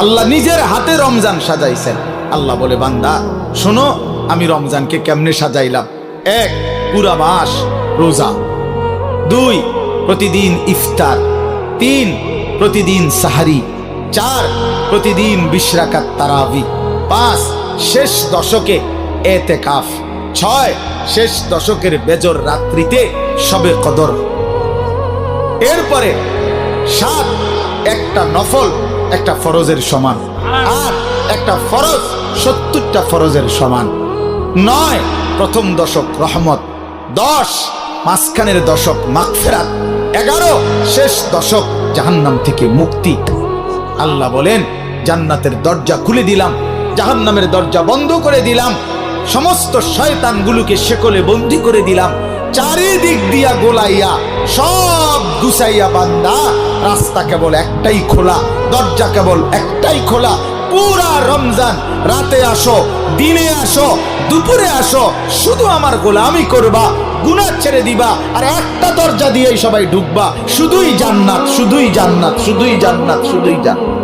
আল্লাহ নিজের হাতে রমজান সাজাইছেন। আল্লাহ বলে, বান্দা শোনো আমি রমজানকে কেমনে সাজাইলাম। 1, পুরা মাস রোজা। 2, প্রতিদিন ইফতার। 3, প্রতিদিন সাহারি। 4, প্রতিদিন 20 রাকাত তারাবি। 5, শেষ দশকে এতেকাফ। 6, শেষ দশকের বেজর রাত্রিতে শবে কদর। এরপরে 7, একটা নফল একটা ফরজের সমান। 8, একটা ফরজ 70টা ফরজের সমান। 9, প্রথম দশক রহমত। 10, মাঝখানের দশক মাগফিরাত। 11, শেষ দশক জাহান্নাম থেকে মুক্তি। আল্লাহ বলেন, জান্নাতের দরজা খুলে দিলাম, জাহান্নামের দরজা বন্ধ করে দিলাম, সমস্ত শয়তানগুলোকে শেকলে বন্দী করে দিলাম, চারিদিক দিয়া গোলাইয়া সব গুছাইয়া বান্দা রাস্তা কেবল একটাই খোলা, দরজা কেবল একটাই খোলা। পুরা রমজান রাতে আসো, দিনে আসো, দুপুরে আসো, শুধু আমার গোলামি করবা, গুনাহ ছেড়ে দিবা, আর একটা দরজা দিয়েই সবাই ঢুকবা। শুধুই জান্নাত, শুধুই জান্নাত, শুধুই জান্নাত, শুধুই জান্নাত।